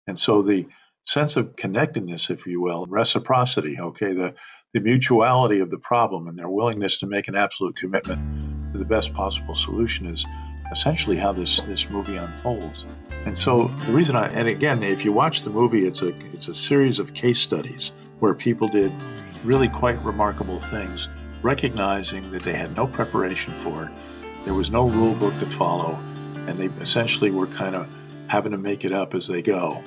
And so the sense of connectedness, if you will, reciprocity, okay, the mutuality of the problem and their willingness to make an absolute commitment to the best possible solution is essentially how this movie unfolds. And so the reason and again, if you watch the movie, it's a series of case studies where people did really quite remarkable things, recognizing that they had no preparation for it. There was no rule book to follow, and they essentially were kind of having to make it up as they go.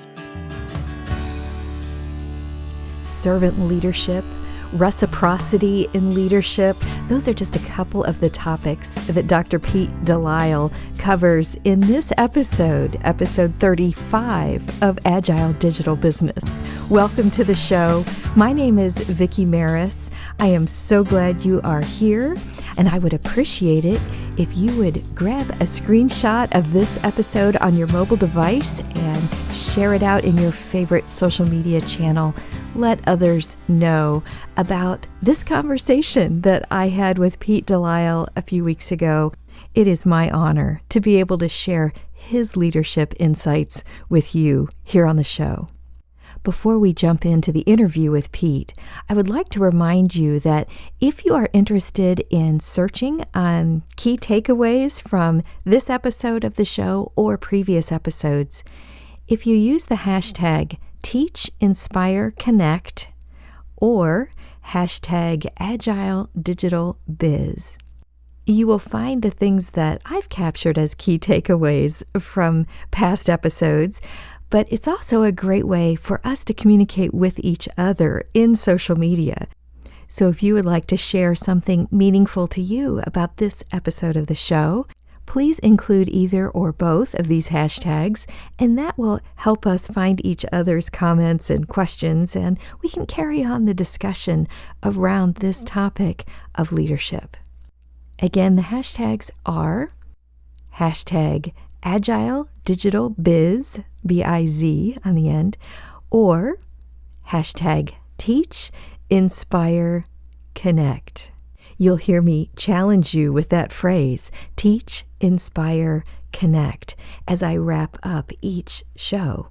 Servant leadership, reciprocity in leadership, those are just a couple of the topics that Dr. Pete DeLisle covers in this episode 35 of Agile Digital Business. Welcome to the show. My name is Vickie Maris. I am so glad you are here, and I would appreciate it if you would grab a screenshot of this episode on your mobile device and share it out in your favorite social media channel. Let others know about this conversation that I had with Pete DeLisle a few weeks ago. It is my honor to be able to share his leadership insights with you here on the show. Before we jump into the interview with Pete, I would like to remind you that if you are interested in searching on key takeaways from this episode of the show or previous episodes, if you use the hashtag teachinspireconnect or hashtag Agile Digital Biz, you will find the things that I've captured as key takeaways from past episodes. But it's also a great way for us to communicate with each other in social media. So if you would like to share something meaningful to you about this episode of the show, please include either or both of these hashtags, and that will help us find each other's comments and questions, and we can carry on the discussion around this topic of leadership. Again, the hashtags are hashtag Agile Digital Biz, B-I-Z on the end, or hashtag Teach, Inspire, Connect. You'll hear me challenge you with that phrase, Teach, Inspire, Connect, as I wrap up each show.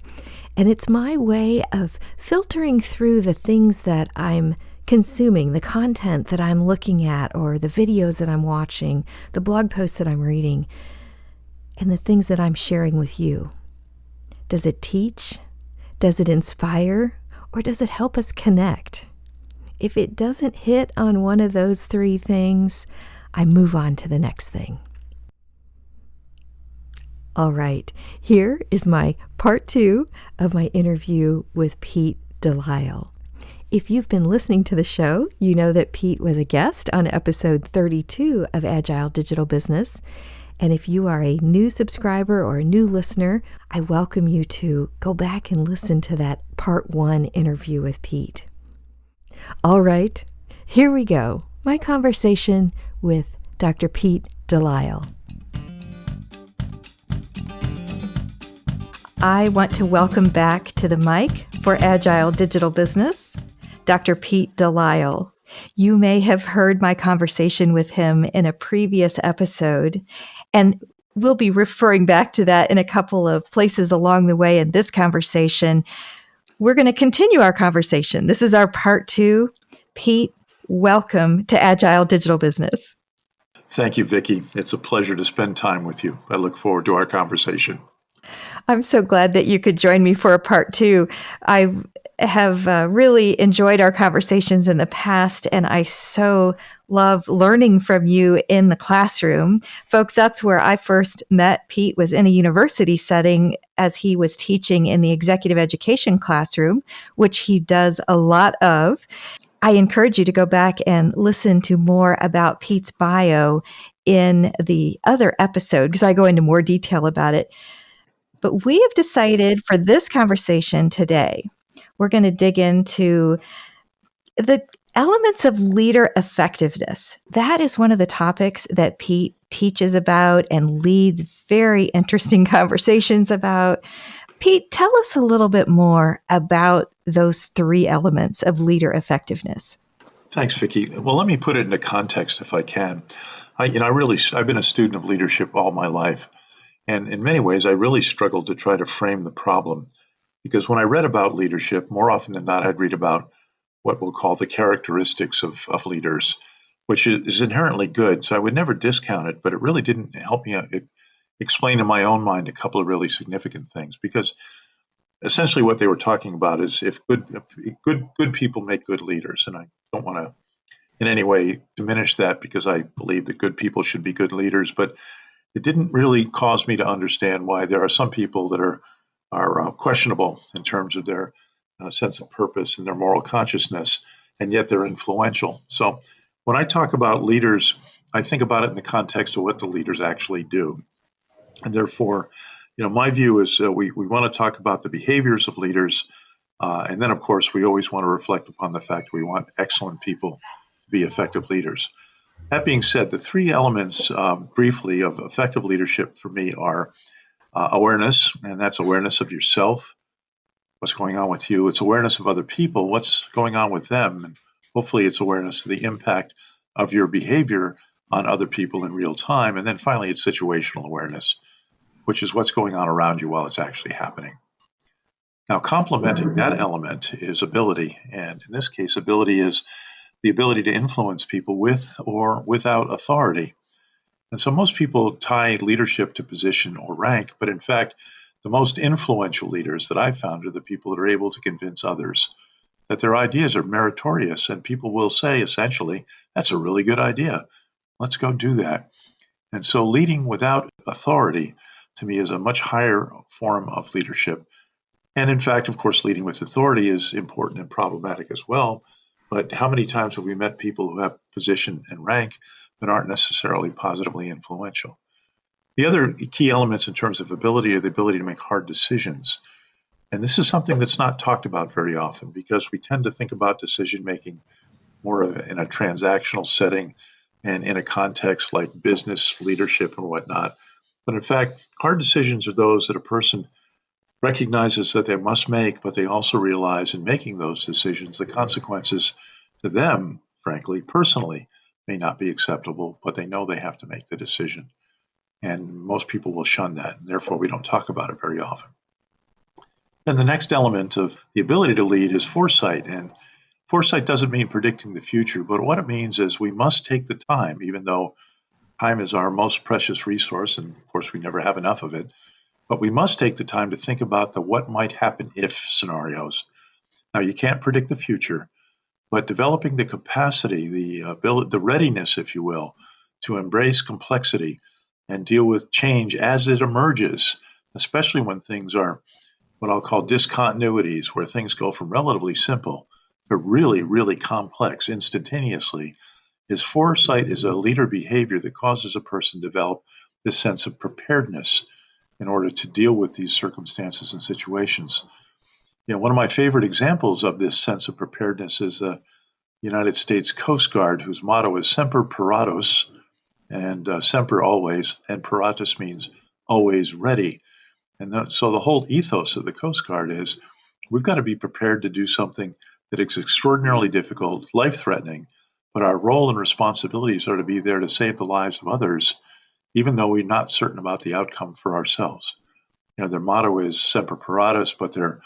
And it's my way of filtering through the things that I'm consuming, the content that I'm looking at, or the videos that I'm watching, the blog posts that I'm reading, and the things that I'm sharing with you. Does it teach? Does it inspire? Or does it help us connect? If it doesn't hit on one of those three things, I move on to the next thing. All right, here is my part 2 of my interview with Pete DeLisle. If you've been listening to the show, you know that Pete was a guest on episode 32 of Agile Digital Business. And if you are a new subscriber or a new listener, I welcome you to go back and listen to that part 1 interview with Pete. All right, here we go. My conversation with Dr. Pete DeLisle. I want to welcome back to the mic for Agile Digital Business, Dr. Pete DeLisle. You may have heard my conversation with him in a previous episode, and we'll be referring back to that in a couple of places along the way in this conversation. We're going to continue our conversation. This is our part 2. Pete, welcome to Agile Digital Business. Thank you, Vickie. It's a pleasure to spend time with you. I look forward to our conversation. I'm so glad that you could join me for a part 2. I have really enjoyed our conversations in the past, and I so love learning from you in the classroom. Folks, that's where I first met Pete, was in a university setting as he was teaching in the executive education classroom, which he does a lot of. I encourage you to go back and listen to more about Pete's bio in the other episode, because I go into more detail about it. But we have decided for this conversation today, we're going to dig into the elements of leader effectiveness. That is one of the topics that Pete teaches about and leads very interesting conversations about. Pete, tell us a little bit more about those 3 elements of leader effectiveness. Thanks, Vickie. Well, let me put it into context if I can. I've been a student of leadership all my life. And in many ways, I really struggled to try to frame the problem Because when I read about leadership, more often than not, I'd read about what we'll call the characteristics of leaders, which is inherently good. So I would never discount it, but it really didn't help me explain in my own mind a couple of really significant things. Because essentially what they were talking about is if good people make good leaders. And I don't want to in any way diminish that, because I believe that good people should be good leaders, but it didn't really cause me to understand why there are some people that are questionable in terms of their sense of purpose and their moral consciousness, and yet they're influential. So when I talk about leaders, I think about it in the context of what the leaders actually do. And therefore, my view is we want to talk about the behaviors of leaders. And then, of course, we always want to reflect upon the fact we want excellent people to be effective leaders. That being said, the three elements, briefly, of effective leadership for me are awareness, and that's awareness of yourself, what's going on with you. It's awareness of other people, what's going on with them. And hopefully it's awareness of the impact of your behavior on other people in real time. And then finally, it's situational awareness, which is what's going on around you while it's actually happening. Now, complementing that element is ability. And in this case, ability is the ability to influence people with or without authority. And so most people tie leadership to position or rank, but in fact, the most influential leaders that I've found are the people that are able to convince others that their ideas are meritorious, and people will say, essentially, that's a really good idea. Let's go do that. And so leading without authority, to me, is a much higher form of leadership. And in fact, of course, leading with authority is important and problematic as well. But how many times have we met people who have position and rank but aren't necessarily positively influential? The other key elements in terms of ability are the ability to make hard decisions. And this is something that's not talked about very often, because we tend to think about decision making more in a transactional setting and in a context like business leadership and whatnot. But in fact, hard decisions are those that a person recognizes that they must make, but they also realize in making those decisions, the consequences to them, frankly, personally, may not be acceptable, but they know they have to make the decision. And most people will shun that, and therefore we don't talk about it very often. And the next element of the ability to lead is foresight. And foresight doesn't mean predicting the future, but what it means is we must take the time, even though time is our most precious resource, and of course we never have enough of it, but we must take the time to think about the what might happen if scenarios. Now, you can't predict the future, but developing the capacity, the ability, the readiness, if you will, to embrace complexity and deal with change as it emerges, especially when things are what I'll call discontinuities, where things go from relatively simple to really, really complex instantaneously, is foresight is a leader behavior that causes a person to develop this sense of preparedness in order to deal with these circumstances and situations. One of my favorite examples of this sense of preparedness is the United States Coast Guard, whose motto is semper paratus, and semper always, and paratus means always ready. And so the whole ethos of the Coast Guard is we've got to be prepared to do something that is extraordinarily difficult, life-threatening, but our role and responsibilities are to be there to save the lives of others, even though we're not certain about the outcome for ourselves. Their motto is semper paratus, but their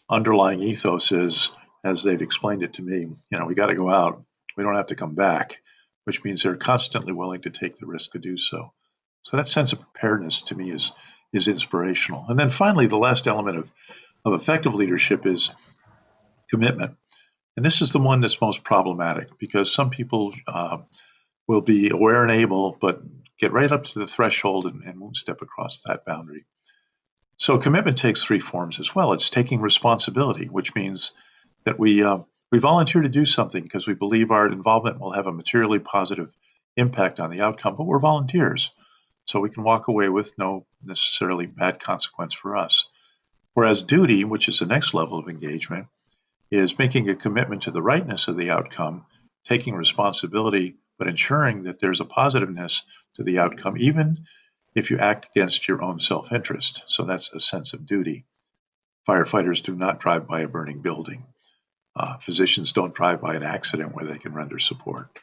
underlying ethos is, as they've explained it to me, we got to go out. We don't have to come back, which means they're constantly willing to take the risk to do so. So that sense of preparedness to me is inspirational. And then finally, the last element of effective leadership is commitment. And this is the one that's most problematic, because some people will be aware and able, but get right up to the threshold and won't step across that boundary. So commitment takes three forms as well. It's taking responsibility, which means that we volunteer to do something because we believe our involvement will have a materially positive impact on the outcome, but we're volunteers. So we can walk away with no necessarily bad consequence for us. Whereas duty, which is the next level of engagement, is making a commitment to the rightness of the outcome, taking responsibility, but ensuring that there's a positiveness to the outcome, even if you act against your own self-interest. So that's a sense of duty. Firefighters do not drive by a burning building. Physicians don't drive by an accident where they can render support.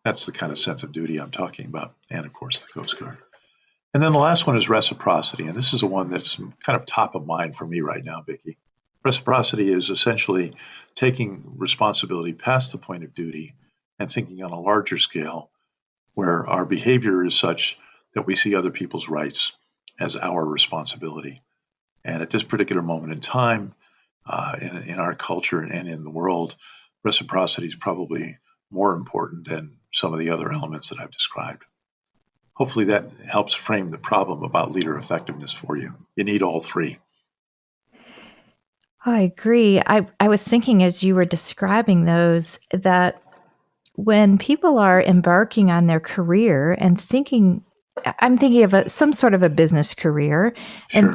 That's the kind of sense of duty I'm talking about, and of course the Coast Guard. And then the last one is reciprocity, and this is the one that's kind of top of mind for me right now, Vickie. Reciprocity is essentially taking responsibility past the point of duty and thinking on a larger scale where our behavior is such that we see other people's rights as our responsibility. And at this particular moment in time, in our culture and in the world, reciprocity is probably more important than some of the other elements that I've described. Hopefully that helps frame the problem about leader effectiveness for you. You need all three. I agree. I was thinking as you were describing those that when people are embarking on their career and I'm thinking of some sort of a business career and Sure.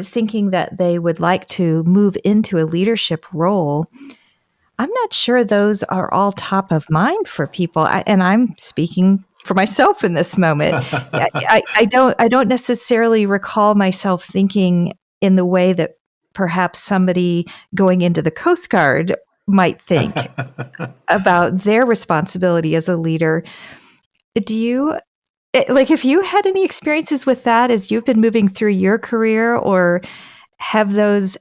thinking that they would like to move into a leadership role. I'm not sure those are all top of mind for people. And I'm speaking for myself in this moment. I don't necessarily recall myself thinking in the way that perhaps somebody going into the Coast Guard might think about their responsibility as a leader. Do you, have you had any experiences with that as you've been moving through your career, or have those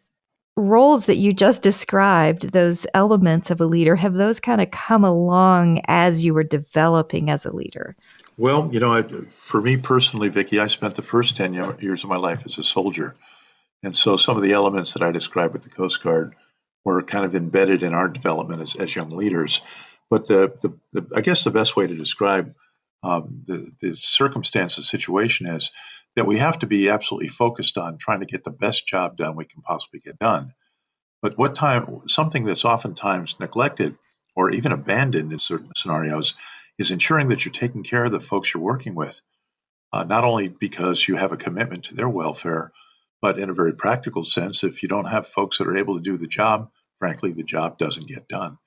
roles that you just described, those elements of a leader, have those kind of come along as you were developing as a leader? Well, for me personally, Vickie, I spent the first 10 years of my life as a soldier. And so some of the elements that I described with the Coast Guard were kind of embedded in our development as young leaders. But I guess the best way to describe the circumstance, the situation is that we have to be absolutely focused on trying to get the best job done we can possibly get done. But something that's oftentimes neglected or even abandoned in certain scenarios is ensuring that you're taking care of the folks you're working with, not only because you have a commitment to their welfare, but in a very practical sense, if you don't have folks that are able to do the job, frankly, the job doesn't get done.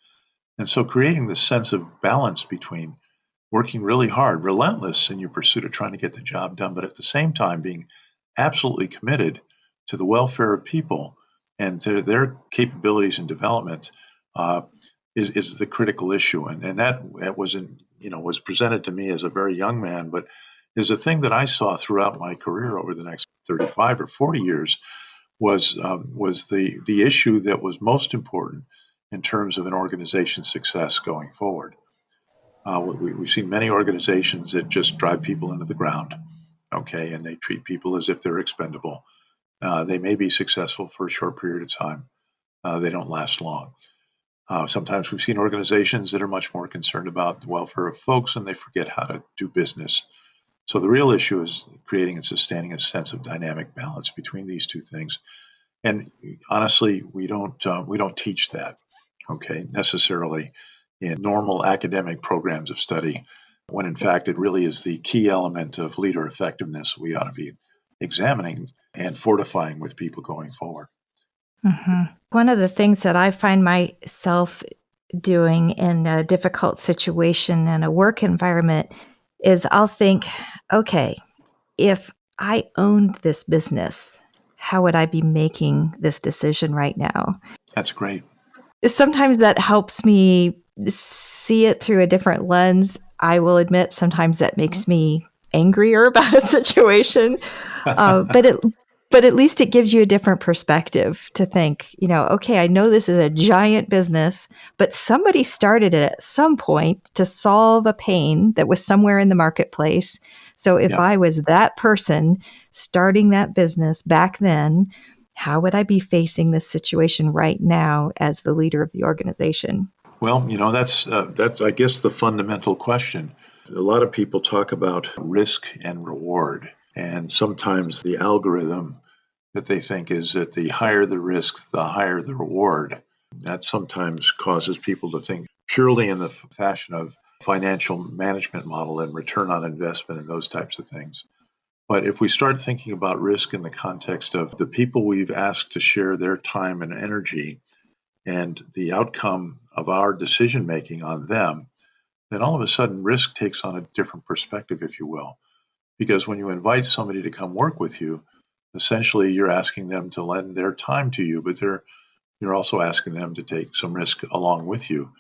And so creating this sense of balance between working really hard, relentless in your pursuit of trying to get the job done, but at the same time being absolutely committed to the welfare of people and to their capabilities and development is the critical issue. And that was presented to me as a very young man, but is a thing that I saw throughout my career over the next 35 or 40 years was the issue that was most important in terms of an organization's success going forward. We've seen many organizations that just drive people into the ground, okay, and they treat people as if they're expendable. They may be successful for a short period of time. They don't last long. Sometimes we've seen organizations that are much more concerned about the welfare of folks and they forget how to do business. So the real issue is creating and sustaining a sense of dynamic balance between these two things. And honestly, we don't teach that, okay, necessarily in normal academic programs of study, when in fact it really is the key element of leader effectiveness we ought to be examining and fortifying with people going forward. Mm-hmm. One of the things that I find myself doing in a difficult situation in a work environment is I'll think, okay, if I owned this business, how would I be making this decision right now? That's great. Sometimes that helps me see it through a different lens. I will admit sometimes that makes me angrier about a situation, but at least it gives you a different perspective to think, okay, I know this is a giant business, but somebody started it at some point to solve a pain that was somewhere in the marketplace. So if I was that person starting that business back then, how would I be facing this situation right now as the leader of the organization? Well, that's I guess the fundamental question. A lot of people talk about risk and reward, and sometimes the algorithm that they think is that the higher the risk, the higher the reward. That sometimes causes people to think purely in the fashion of financial management model and return on investment and those types of things. But if we start thinking about risk in the context of the people we've asked to share their time and energy and the outcome of our decision making on them, then all of a sudden risk takes on a different perspective, if you will. Because when you invite somebody to come work with you, essentially you're asking them to lend their time to you, but you're also asking them to take some risk along with you.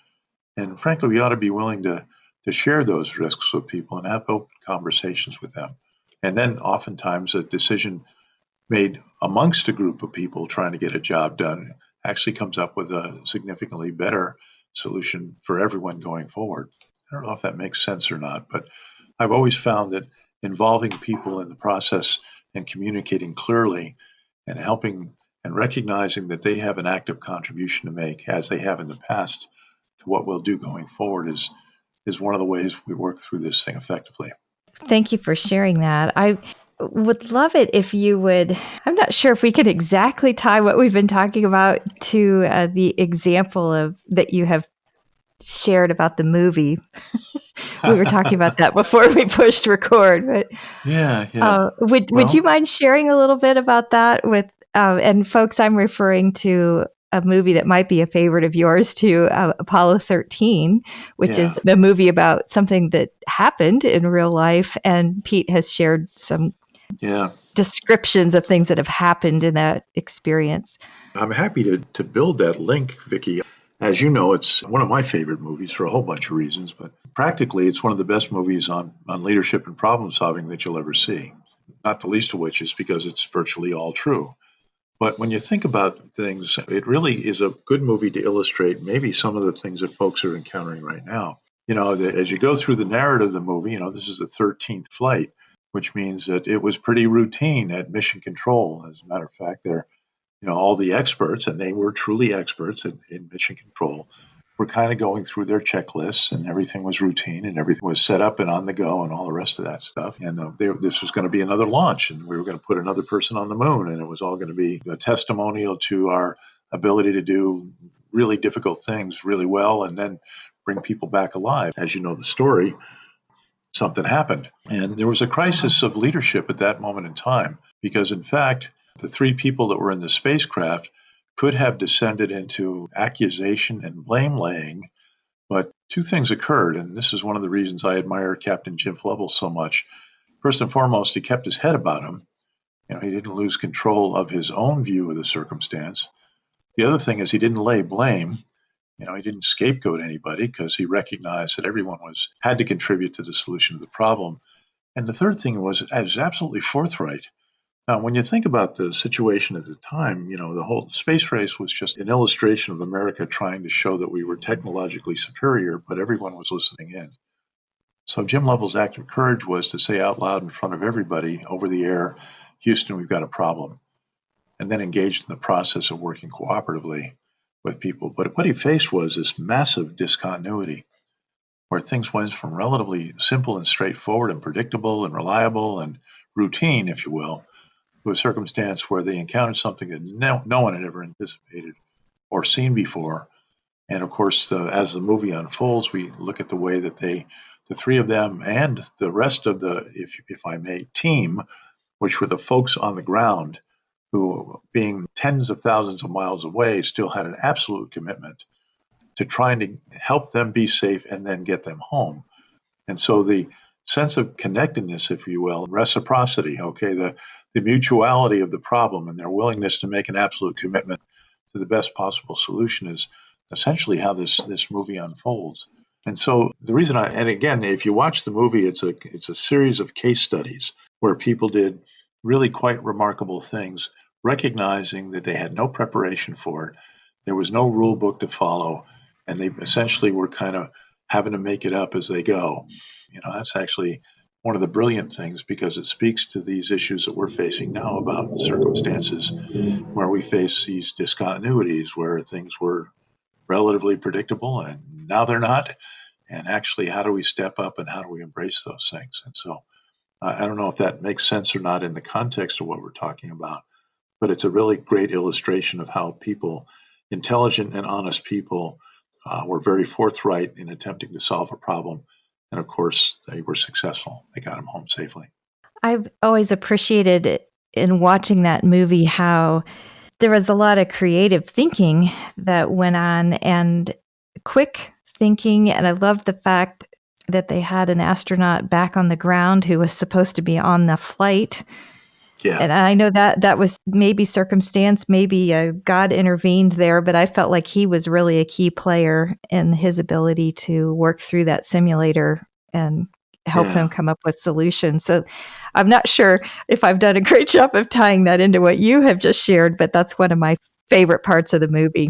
And frankly, we ought to be willing to share those risks with people and have open conversations with them. And then oftentimes a decision made amongst a group of people trying to get a job done actually comes up with a significantly better solution for everyone going forward. I don't know if that makes sense or not, but I've always found that involving people in the process and communicating clearly and helping and recognizing that they have an active contribution to make, as they have in the past, to what we'll do going forward is one of the ways we work through this thing effectively. Thank you for sharing that. I would love it if you would. I'm not sure if we could exactly tie what we've been talking about to the example of that you have shared about the movie. We were talking about that before we pushed record, but Yeah. would you mind sharing a little bit about that with and folks? I'm referring to a movie that might be a favorite of yours too, Apollo 13, which is a movie about something that happened in real life, and Pete has shared some descriptions of things that have happened in that experience. I'm happy to build that link, Vickie. As you know, it's one of my favorite movies for a whole bunch of reasons, but practically it's one of the best movies on leadership and problem solving that you'll ever see. Not the least of which is because it's virtually all true. But when you think about things, it really is a good movie to illustrate maybe some of the things that folks are encountering right now. As you go through the narrative of the movie, this is the 13th flight, which means that it was pretty routine at mission control. As a matter of fact, all the experts, and they were truly experts in mission control, were kind of going through their checklists, and everything was routine and everything was set up and on the go and all the rest of that stuff. And this was going to be another launch, and we were going to put another person on the moon, and it was all going to be a testimonial to our ability to do really difficult things really well and then bring people back alive. As you know the story, something happened. And there was a crisis of leadership at that moment in time because, in fact, the three people that were in the spacecraft could have descended into accusation and blame laying, but two things occurred, and this is one of the reasons I admire Captain Jim Lovell so much. First and foremost, he kept his head about him. He didn't lose control of his own view of the circumstance. The other thing is he didn't lay blame. He didn't scapegoat anybody because he recognized that everyone had to contribute to the solution of the problem. And the third thing was absolutely forthright. Now, when you think about the situation at the time, the whole space race was just an illustration of America trying to show that we were technologically superior, but everyone was listening in. So Jim Lovell's act of courage was to say out loud in front of everybody over the air, Houston, we've got a problem, and then engaged in the process of working cooperatively with people. But what he faced was this massive discontinuity where things went from relatively simple and straightforward and predictable and reliable and routine, if you will, to a circumstance where they encountered something that no one had ever anticipated or seen before. And of course, as the movie unfolds, we look at the way that the three of them and the rest of the, if I may, team, which were the folks on the ground who, being tens of thousands of miles away, still had an absolute commitment to trying to help them be safe and then get them home. And so the sense of connectedness, if you will, reciprocity, the mutuality of the problem and their willingness to make an absolute commitment to the best possible solution is essentially how this movie unfolds. And so the reason and again, if you watch the movie, it's a series of case studies where people did really quite remarkable things, recognizing that they had no preparation for it. There was no rule book to follow, and they essentially were kind of having to make it up as they go. That's actually one of the brilliant things because it speaks to these issues that we're facing now about circumstances where we face these discontinuities where things were relatively predictable and now they're not. And actually, how do we step up and how do we embrace those things? And so I don't know if that makes sense or not in the context of what we're talking about, but it's a really great illustration of how people, intelligent and honest people, were very forthright in attempting to solve a problem. And of course, they were successful. They got him home safely. I've always appreciated in watching that movie how there was a lot of creative thinking that went on and quick thinking. And I love the fact that they had an astronaut back on the ground who was supposed to be on the flight. Yeah. And I know that was maybe circumstance, maybe God intervened there, but I felt like he was really a key player in his ability to work through that simulator and help Yeah. them come up with solutions. So I'm not sure if I've done a great job of tying that into what you have just shared, but that's one of my favorite parts of the movie.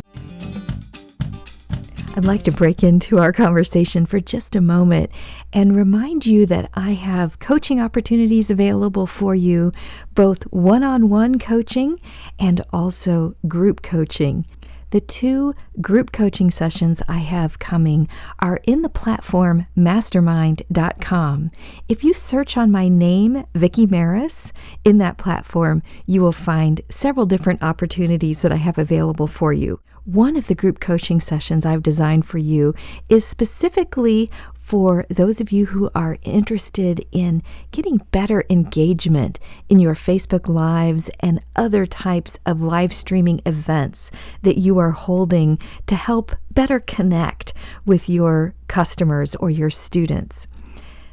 I'd like to break into our conversation for just a moment and remind you that I have coaching opportunities available for you, both one-on-one coaching and also group coaching. The 2 group coaching sessions I have coming are in the platform mastermind.com. If you search on my name, Vickie Maris, in that platform, you will find several different opportunities that I have available for you. One of the group coaching sessions I've designed for you is specifically for those of you who are interested in getting better engagement in your Facebook Lives and other types of live streaming events that you are holding to help better connect with your customers or your students.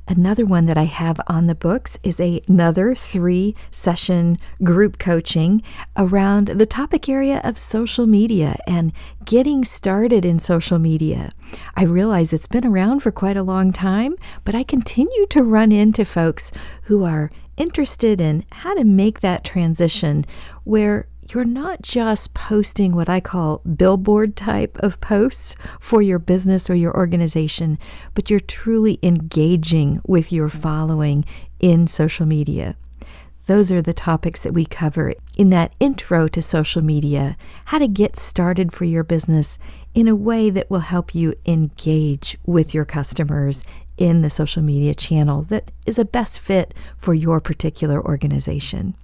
Another one that I have on the books is another 3-session group coaching around the topic area of social media and getting started in social media. I realize it's been around for quite a long time, but I continue to run into folks who are interested in how to make that transition where you're not just posting what I call billboard type of posts for your business or your organization, but you're truly engaging with your following in social media. Those are the topics that we cover in that intro to social media, how to get started for your business in a way that will help you engage with your customers in the social media channel that is a best fit for your particular organization.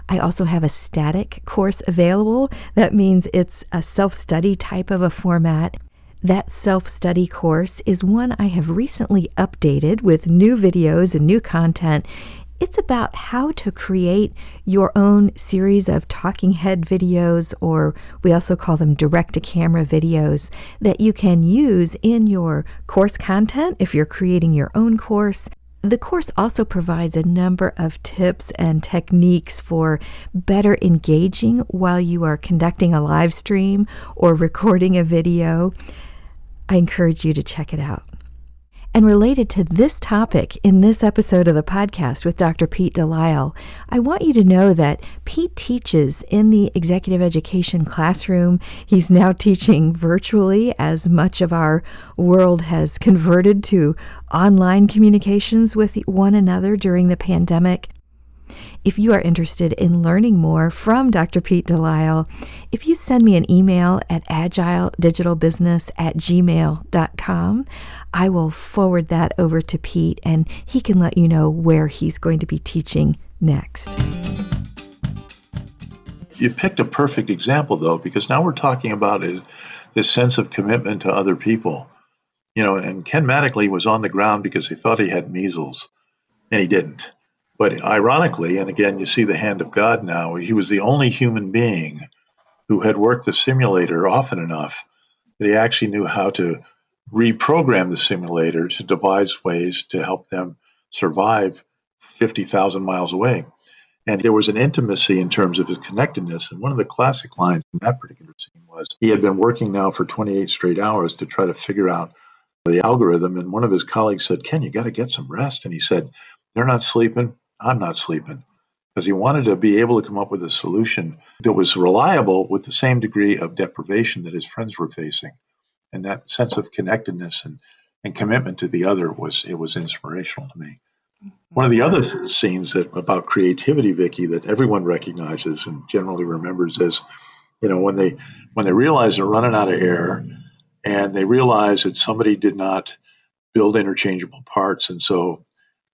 I also have a static course available. That means it's a self-study type of a format. That self-study course is one I have recently updated with new videos and new content. It's about how to create your own series of talking head videos, or we also call them direct-to-camera videos, that you can use in your course content if you're creating your own course. The course also provides a number of tips and techniques for better engaging while you are conducting a live stream or recording a video. I encourage you to check it out. And related to this topic in this episode of the podcast with Dr. Pete DeLisle, I want you to know that Pete teaches in the executive education classroom. He's now teaching virtually as much of our world has converted to online communications with one another during the pandemic. If you are interested in learning more from Dr. Pete DeLisle, if you send me an email at agiledigitalbusiness@gmail.com, I will forward that over to Pete and he can let you know where he's going to be teaching next. You picked a perfect example, though, because now we're talking about this sense of commitment to other people. And Ken Mattingly was on the ground because he thought he had measles, and he didn't. But ironically, and again, you see the hand of God now, he was the only human being who had worked the simulator often enough that he actually knew how to reprogram the simulator to devise ways to help them survive 50,000 miles away. And there was an intimacy in terms of his connectedness. And one of the classic lines in that particular scene was he had been working now for 28 straight hours to try to figure out the algorithm. And one of his colleagues said, "Ken, you got to get some rest." And he said, "They're not sleeping. I'm not sleeping." Because he wanted to be able to come up with a solution that was reliable with the same degree of deprivation that his friends were facing. And that sense of connectedness and commitment to the other was inspirational to me. One of the other scenes about creativity, Vickie, that everyone recognizes and generally remembers is, when they realize they're running out of air and they realize that somebody did not build interchangeable parts. And so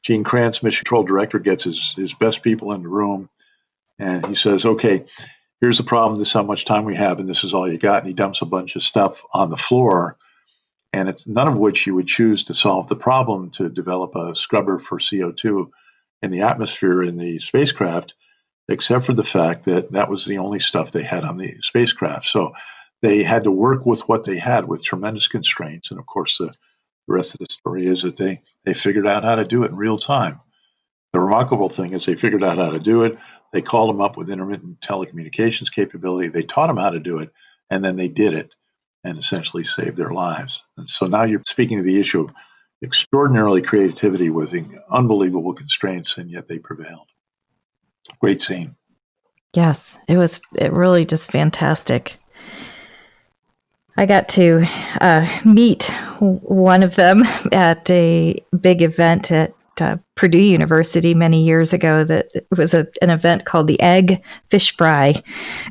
Gene Kranz, mission control director, gets his best people in the room and he says, "Okay, here's the problem. This is how much time we have, and this is all you got." And he dumps a bunch of stuff on the floor, and it's none of which you would choose to solve the problem to develop a scrubber for CO2 in the atmosphere in the spacecraft, except for the fact that that was the only stuff they had on the spacecraft. So they had to work with what they had with tremendous constraints. And of course, the rest of the story is that they figured out how to do it in real time. The remarkable thing is they figured out how to do it. They called them up with intermittent telecommunications capability. They taught them how to do it, and then they did it and essentially saved their lives. And so now you're speaking of the issue of extraordinarily creativity with unbelievable constraints, and yet they prevailed. Great scene. Yes, it really just fantastic. I got to meet one of them at a big event at Purdue University many years ago. That it was an event called the Ag Fish Fry.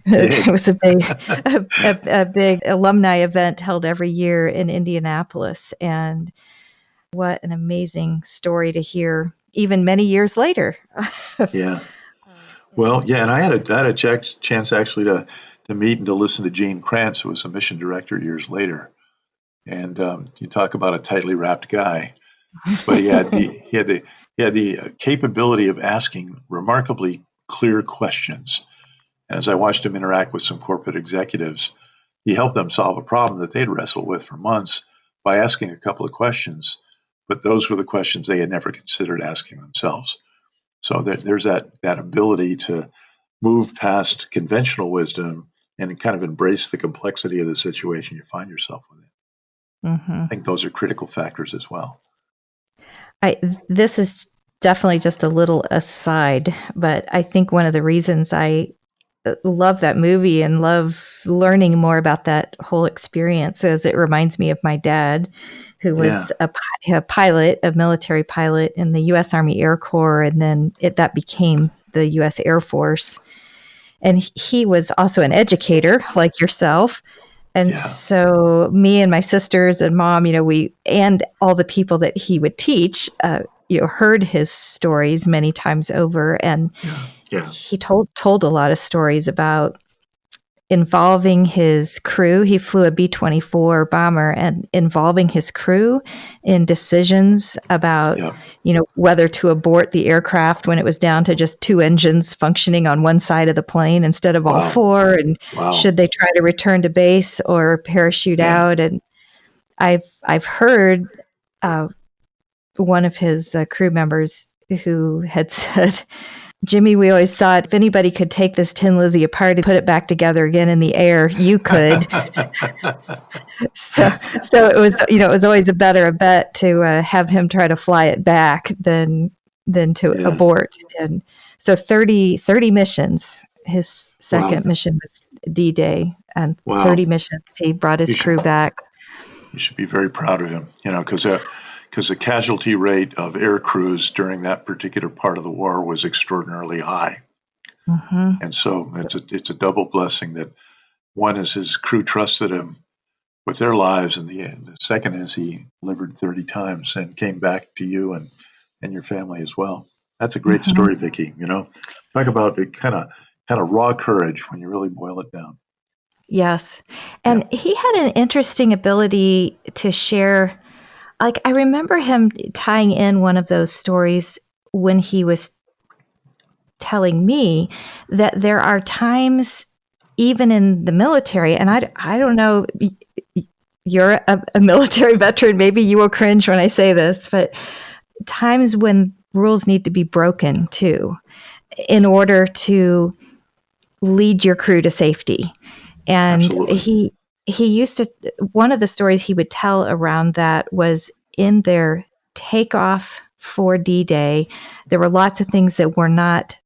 It was a big alumni event held every year in Indianapolis, and what an amazing story to hear, even many years later. Yeah. Well, yeah, and I had a chance actually to meet and to listen to Gene Kranz, who was a mission director years later. And you talk about a tightly wrapped guy, but he had the capability of asking remarkably clear questions. And as I watched him interact with some corporate executives, he helped them solve a problem that they'd wrestled with for months by asking a couple of questions. But those were the questions they had never considered asking themselves. So there's that ability to move past conventional wisdom and kind of embrace the complexity of the situation you find yourself within. I think those are critical factors as well. This is definitely just a little aside, but I think one of the reasons I love that movie and love learning more about that whole experience is it reminds me of my dad, who was a pilot, a military pilot in the U.S. Army Air Corps, and then that became the U.S. Air Force. And he was also an educator like yourself. And so me and my sisters and mom, we and all the people that he would teach, heard his stories many times over. And he told a lot of stories about involving his crew. He flew a B-24 bomber, and involving his crew in decisions about, whether to abort the aircraft when it was down to just 2 engines functioning on one side of the plane instead of all 4, and should they try to return to base or parachute out. And I've heard one of his crew members who had said, Jimmy, we always thought if anybody could take this Tin Lizzie apart and put it back together again in the air, you could. So it was, it was always a better bet to have him try to fly it back than to abort. And so 30 missions. His second mission was D-Day, and 30 missions. He brought his crew back. You should be very proud of him, because the casualty rate of air crews during that particular part of the war was extraordinarily high. And so it's a double blessing that one is his crew trusted him with their lives, and the second is he delivered 30 times and came back to you and your family as well. That's a great story, Vickie. Talk about it kind of raw courage when you really boil it down. Yes. And he had an interesting ability to share. Like, I remember him tying in one of those stories when he was telling me that there are times, even in the military, and I don't know, you're a military veteran, maybe you will cringe when I say this, but times when rules need to be broken too, in order to lead your crew to safety. And Absolutely. he used to, one of the stories he would tell around that was in their takeoff for D-Day, there were lots of things that were not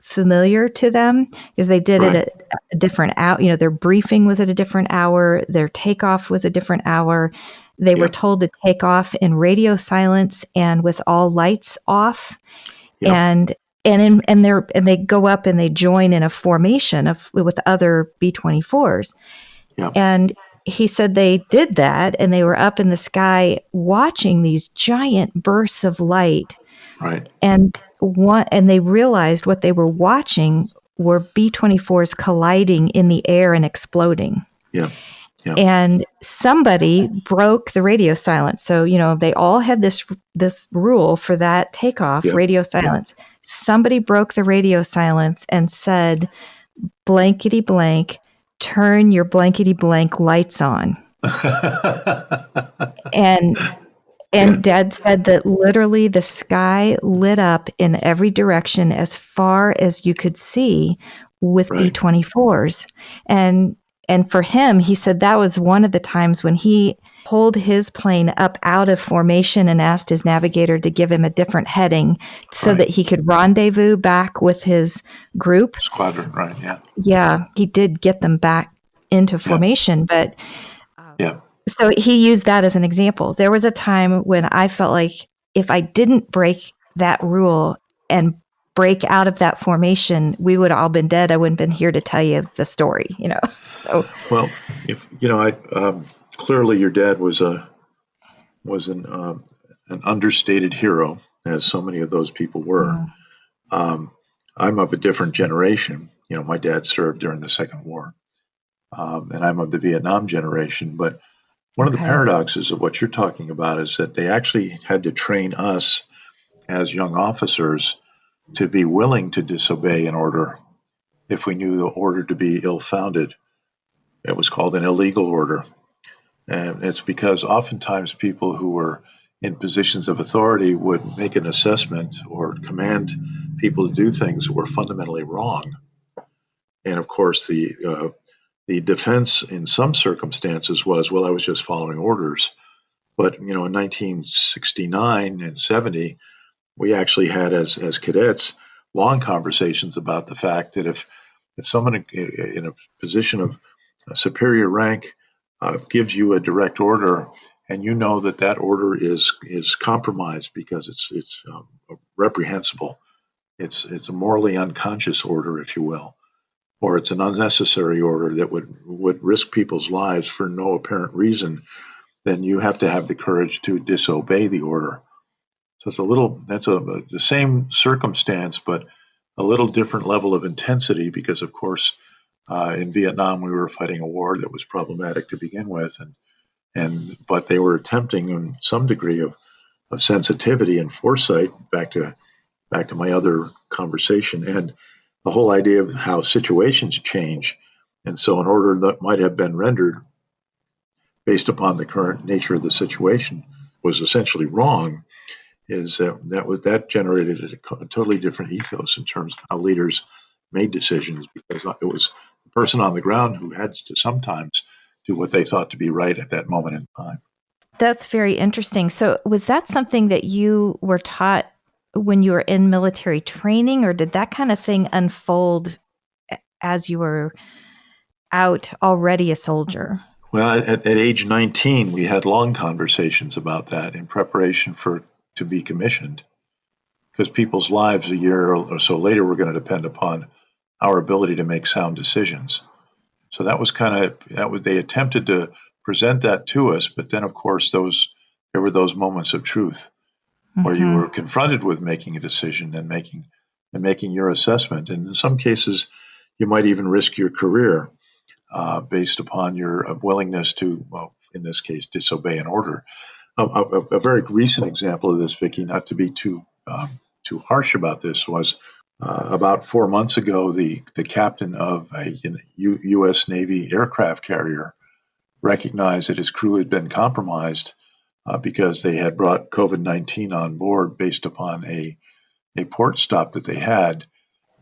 familiar to them because they did it at a different hour. Their briefing was at a different hour. Their takeoff was a different hour. They were told to take off in radio silence and with all lights off. And they go up and they join in a formation with other B-24s. And he said they did that, and they were up in the sky watching these giant bursts of light. And they realized what they were watching were B-24s colliding in the air and exploding. And somebody broke the radio silence. So, they all had this rule for that takeoff, radio silence. Somebody broke the radio silence and said, blankety blank, turn your blankety blank lights on. And Dad said that literally the sky lit up in every direction as far as you could see with B-24s. And And for him, he said that was one of the times when he pulled his plane up out of formation and asked his navigator to give him a different heading so that he could rendezvous back with his group. Squadron, right, yeah. Yeah, he did get them back into formation, but yeah. So he used that as an example. There was a time when I felt like if I didn't break that rule and break out of that formation, we would have all been dead. I wouldn't have been here to tell you the story, So, well, if clearly your dad was an understated hero, as so many of those people were. I'm of a different generation. My dad served during the Second War, and I'm of the Vietnam generation. But one of the paradoxes of what you're talking about is that they actually had to train us as young officers to be willing to disobey an order if we knew the order to be ill-founded. It was called an illegal order. And it's because oftentimes people who were in positions of authority would make an assessment or command people to do things that were fundamentally wrong. And of course, the defense in some circumstances was, well, I was just following orders. But, in 1969 and 70, we actually had, as cadets, long conversations about the fact that if someone in a position of superior rank gives you a direct order, and you know that order is compromised because it's reprehensible, it's a morally unconscious order, if you will, or it's an unnecessary order that would risk people's lives for no apparent reason, then you have to have the courage to disobey the order. So that's the same circumstance, but a little different level of intensity because, of course, in Vietnam we were fighting a war that was problematic to begin with, but they were attempting in some degree of sensitivity and foresight. Back to my other conversation, and the whole idea of how situations change, and so an order that might have been rendered based upon the current nature of the situation was essentially wrong. That generated a totally different ethos in terms of how leaders made decisions, because it was the person on the ground who had to sometimes do what they thought to be right at that moment in time. That's very interesting. So was that something that you were taught when you were in military training, or did that kind of thing unfold as you were out already a soldier? Well, at age 19, we had long conversations about that in preparation to be commissioned, because people's lives a year or so later were going to depend upon our ability to make sound decisions. So that was they attempted to present that to us, but then of course there were those moments of truth where you were confronted with making a decision and making your assessment, and in some cases you might even risk your career based upon your willingness to, well, in this case, disobey an order. A very recent example of this, Vickie, not to be too harsh about this, was about 4 months ago, the captain of a U.S. Navy aircraft carrier recognized that his crew had been compromised because they had brought COVID-19 on board based upon a port stop that they had,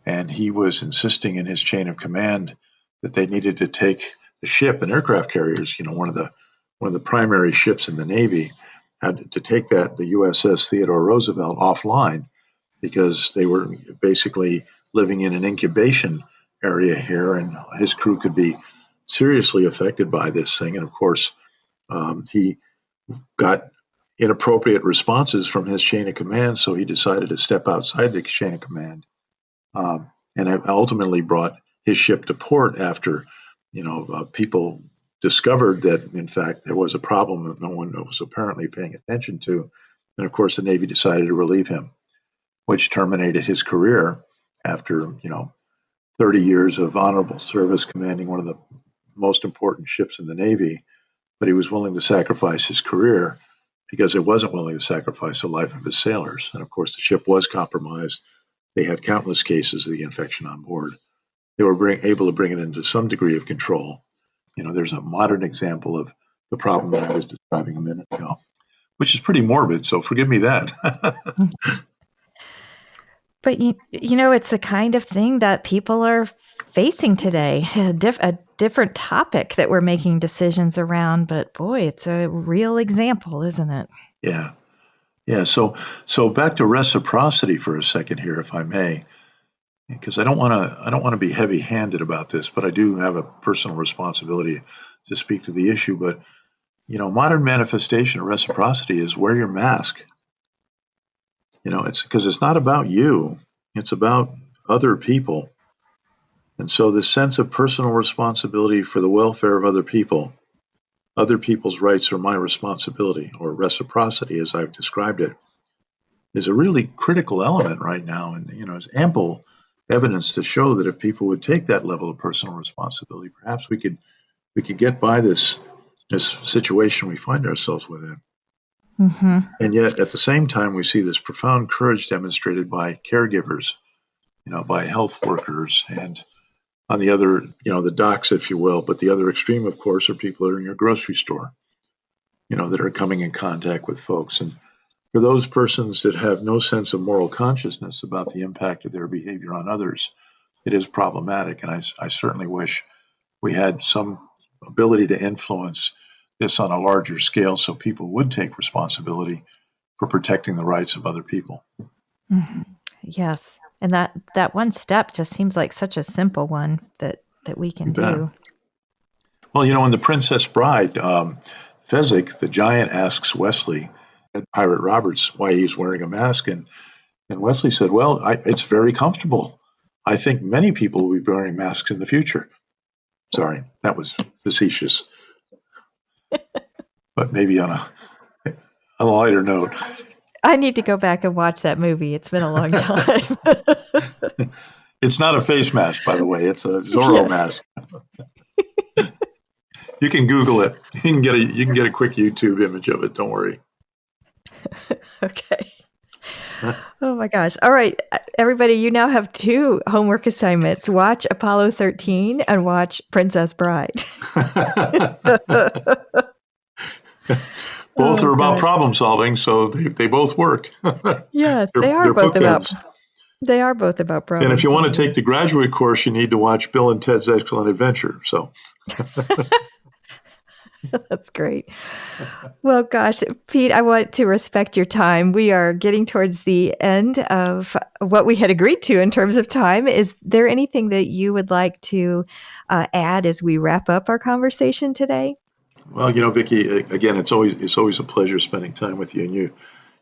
and he was insisting in his chain of command that they needed to take the ship, and aircraft carriers, one of the primary ships in the Navy, had to take the USS Theodore Roosevelt offline because they were basically living in an incubation area here, and his crew could be seriously affected by this thing. And of course, he got inappropriate responses from his chain of command, so he decided to step outside the chain of command, and ultimately brought his ship to port after, people discovered that, in fact, there was a problem that no one was apparently paying attention to. And of course, the Navy decided to relieve him, which terminated his career after, 30 years of honorable service commanding one of the most important ships in the Navy. But he was willing to sacrifice his career because he wasn't willing to sacrifice the life of his sailors. And of course, the ship was compromised. They had countless cases of the infection on board. They were able to bring it into some degree of control. There's a modern example of the problem that I was describing a minute ago, which is pretty morbid, so forgive me that. But, it's the kind of thing that people are facing today, a different topic that we're making decisions around, but boy, it's a real example, isn't it? Yeah. Yeah. So back to reciprocity for a second here, if I may, because I don't want to be heavy-handed about this, but I do have a personal responsibility to speak to the issue. But modern manifestation of reciprocity is wear your mask. It's because it's not about you; it's about other people. And so this sense of personal responsibility for the welfare of other people's rights are my responsibility, or reciprocity, as I've described it, is a really critical element right now. And there's ample evidence to show that if people would take that level of personal responsibility, perhaps we could get by this situation we find ourselves within. Mm-hmm. And yet, at the same time, we see this profound courage demonstrated by caregivers, by health workers, and on the other, the docs, if you will. But the other extreme, of course, are people that are in your grocery store, that are coming in contact with folks. And for those persons that have no sense of moral consciousness about the impact of their behavior on others, it is problematic. And I certainly wish we had some ability to influence this on a larger scale so people would take responsibility for protecting the rights of other people. Mm-hmm. Yes. And that one step just seems like such a simple one that we can do. Well, in The Princess Bride, Fezzik, the giant, asks Wesley, Pirate Roberts, why he's wearing a mask. And Wesley said, well, it's very comfortable. I think many people will be wearing masks in the future. Sorry, that was facetious. But maybe on a lighter note. I need to go back and watch that movie. It's been a long time. It's not a face mask, by the way. It's a Zorro mask. You can Google it. You can get a quick YouTube image of it. Don't worry. Okay. Oh my gosh. All right, everybody, you now have 2 homework assignments. Watch Apollo 13 and watch Princess Bride. Both are about problem solving, so they both work. Yes, they are both about problem. And if you want to take the graduate course, you need to watch Bill and Ted's Excellent Adventure. So that's great. Well, gosh, Pete, I want to respect your time. We are getting towards the end of what we had agreed to in terms of time. Is there anything that you would like to add as we wrap up our conversation today? Well, Vickie, again, it's always a pleasure spending time with you, and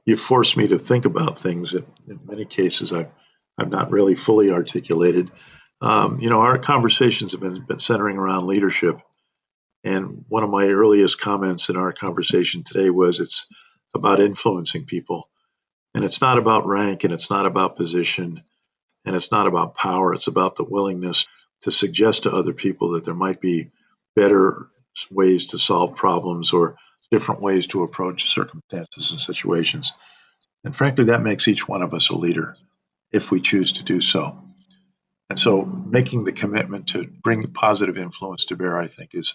you forced me to think about things that in many cases I've not really fully articulated. Our conversations have been centering around leadership, and one of my earliest comments in our conversation today was it's about influencing people, and it's not about rank, and it's not about position, and it's not about power. It's about the willingness to suggest to other people that there might be better ways to solve problems or different ways to approach circumstances and situations. And frankly, that makes each one of us a leader if we choose to do so. And so making the commitment to bring positive influence to bear, I think, is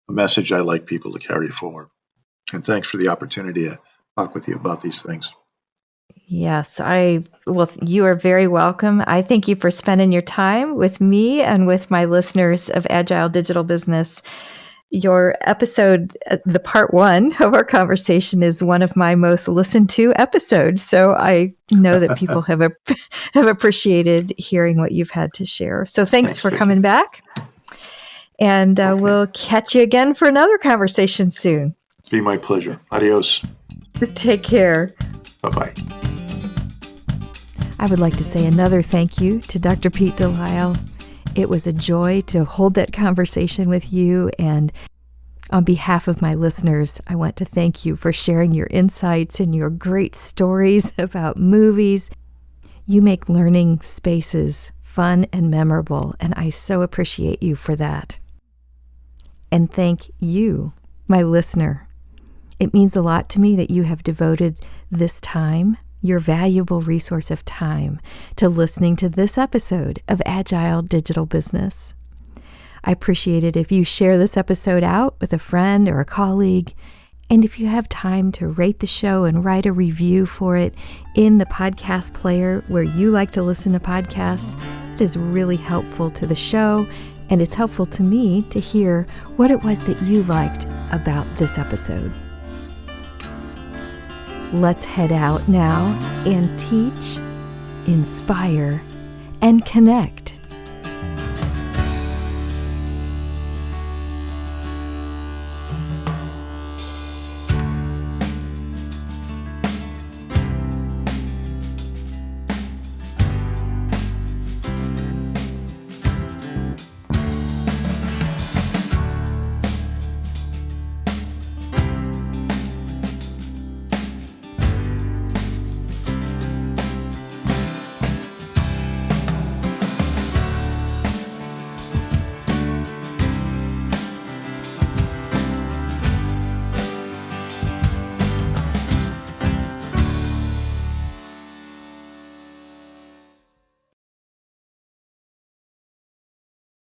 a message I like people to carry forward. And thanks for the opportunity to talk with you about these things. Yes, you are very welcome. I thank you for spending your time with me and with my listeners of Agile Digital Business. Your episode, the part 1 of our conversation, is one of my most listened to episodes. So I know that people have appreciated hearing what you've had to share. So thanks for coming back. And we'll catch you again for another conversation soon. Be my pleasure. Adios. Take care. Bye-bye. I would like to say another thank you to Dr. Pete DeLisle. It was a joy to hold that conversation with you, and on behalf of my listeners, I want to thank you for sharing your insights and your great stories about movies. You make learning spaces fun and memorable, and I so appreciate you for that. And thank you, my listener. It means a lot to me that you have devoted this time, your valuable resource of time, to listening to this episode of Agile Digital Business. I appreciate it if you share this episode out with a friend or a colleague, and if you have time to rate the show and write a review for it in the podcast player where you like to listen to podcasts. It is really helpful to the show and it's helpful to me to hear what it was that you liked about this episode. Let's head out now and teach, inspire, and connect.